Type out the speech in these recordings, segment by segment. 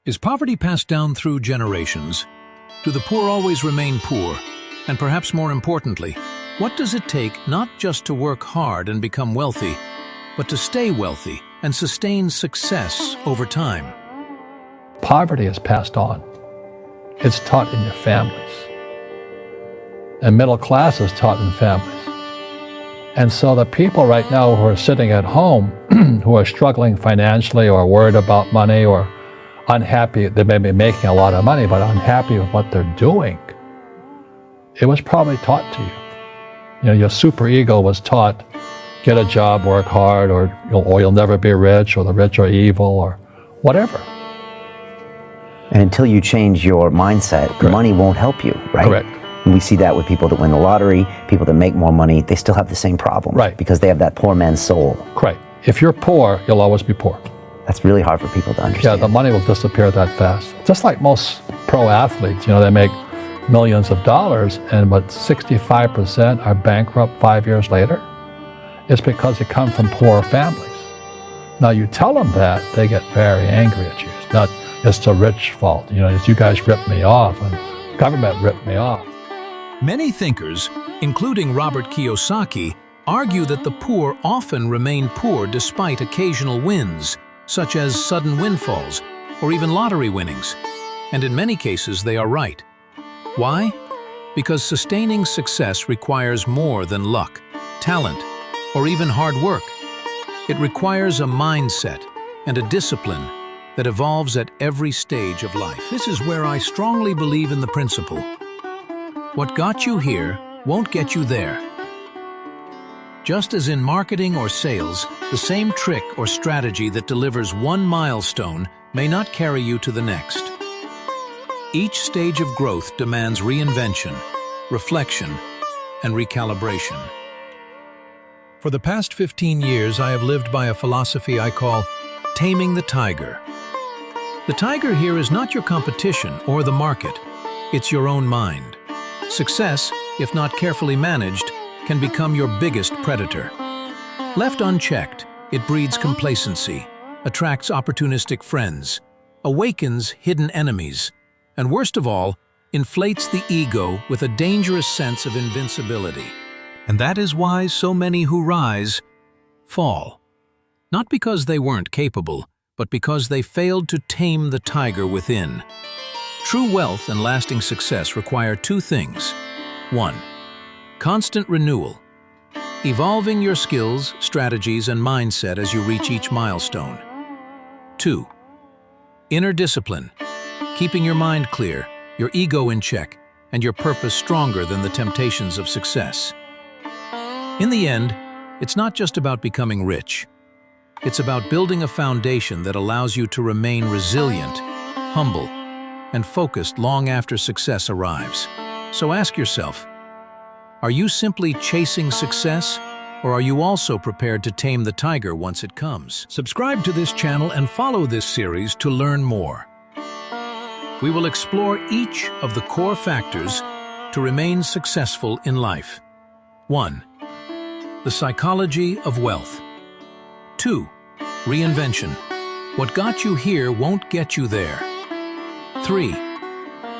Is poverty passed down through generations? Do the poor always remain poor? And perhaps more importantly, what does it take not just to work hard and become wealthy, but to stay wealthy and sustain success over time? Poverty is passed on. It's taught in your families. And middle class is taught in families. And so the people right now who are sitting at home, who are struggling financially or worried about money or unhappy, they may be making a lot of money, but unhappy with what they're doing, it was probably taught to you. You know, your superego was taught, get a job, work hard, or you'll never be rich, or the rich are evil, or whatever. And until you change your mindset, Correct. Money won't help you, right? Correct. And we see that with people that win the lottery, people that make more money, they still have the same problem. Right. Because they have that poor man's soul. Correct. If you're poor, you'll always be poor. That's really hard for people to Yeah, understand. the money will disappear that fast. Just like most pro athletes, they make millions of dollars, and but 65% are bankrupt 5 years later. It's because they come from poor families. Now you tell them that, they get very angry at you. It's not, it's the rich fault. It's you guys ripped me off, and government ripped me off. Many thinkers, including Robert Kiyosaki, argue that the poor often remain poor despite occasional wins, such as sudden windfalls or even lottery winnings. And in many cases, they are right. Why? Because sustaining success requires more than luck, talent, or even hard work. It requires a mindset and a discipline that evolves at every stage of life. This is where I strongly believe in the principle: what got you here won't get you there. Just as in marketing or sales, the same trick or strategy that delivers one milestone may not carry you to the next. Each stage of growth demands reinvention, reflection, and recalibration. For the past 15 years, I have lived by a philosophy I call taming the tiger. The tiger here is not your competition or the market. It's your own mind. Success, if not carefully managed, can become your biggest predator. Left unchecked, it breeds complacency, attracts opportunistic friends, awakens hidden enemies, and worst of all, inflates the ego with a dangerous sense of invincibility. And that is why so many who rise fall. Not because they weren't capable, but because they failed to tame the tiger within. True wealth and lasting success require two things. 1. Constant renewal, evolving your skills, strategies, and mindset as you reach each milestone. 2. Inner discipline, keeping your mind clear, your ego in check, and your purpose stronger than the temptations of success. In the end, it's not just about becoming rich. It's about building a foundation that allows you to remain resilient, humble, and focused long after success arrives. So ask yourself, are you simply chasing success, or are you also prepared to tame the tiger once it comes? Subscribe to this channel and follow this series to learn more. We will explore each of the core factors to remain successful in life. 1. The psychology of wealth. 2. Reinvention. What got you here won't get you there. 3.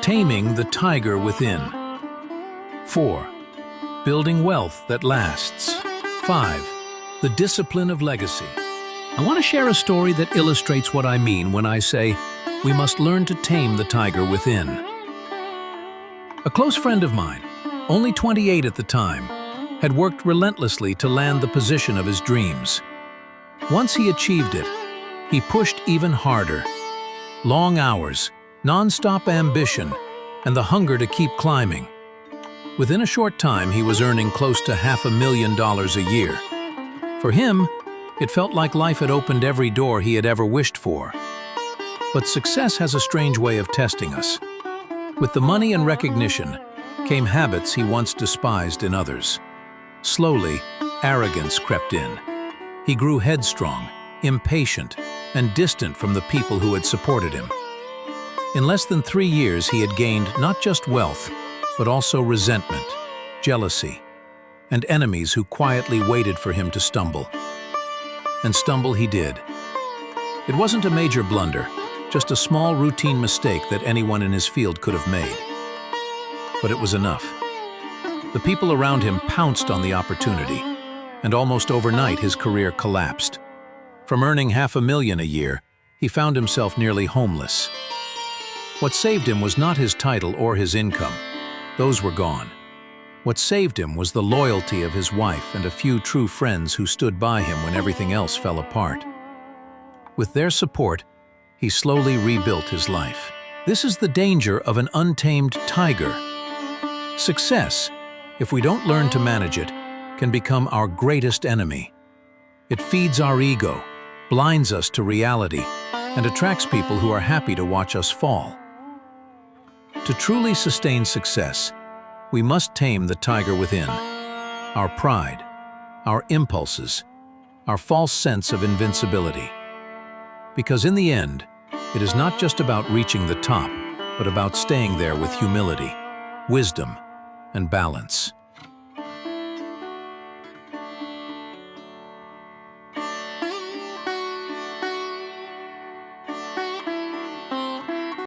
Taming the tiger within. 4. Building wealth that lasts. 5. The discipline of legacy. I want to share a story that illustrates what I mean when I say we must learn to tame the tiger within. A close friend of mine, only 28 at the time, had worked relentlessly to land the position of his dreams. Once he achieved it, he pushed even harder. Long hours, non-stop ambition, and the hunger to keep climbing. Within a short time, he was earning close to $500,000 a year. For him, it felt like life had opened every door he had ever wished for. But success has a strange way of testing us. With the money and recognition came habits he once despised in others. Slowly, arrogance crept in. He grew headstrong, impatient, and distant from the people who had supported him. In less than 3 years, he had gained not just wealth, but also resentment, jealousy, and enemies who quietly waited for him to stumble. And stumble he did. It wasn't a major blunder, just a small routine mistake that anyone in his field could have made. But it was enough. The people around him pounced on the opportunity, and almost overnight his career collapsed. From earning $500,000 a year, he found himself nearly homeless. What saved him was not his title or his income. Those were gone. What saved him was the loyalty of his wife and a few true friends who stood by him when everything else fell apart. With their support, he slowly rebuilt his life. This is the danger of an untamed tiger. Success, if we don't learn to manage it, can become our greatest enemy. It feeds our ego, blinds us to reality, and attracts people who are happy to watch us fall. To truly sustain success, we must tame the tiger within, our pride, our impulses, our false sense of invincibility. Because in the end, it is not just about reaching the top, but about staying there with humility, wisdom, and balance.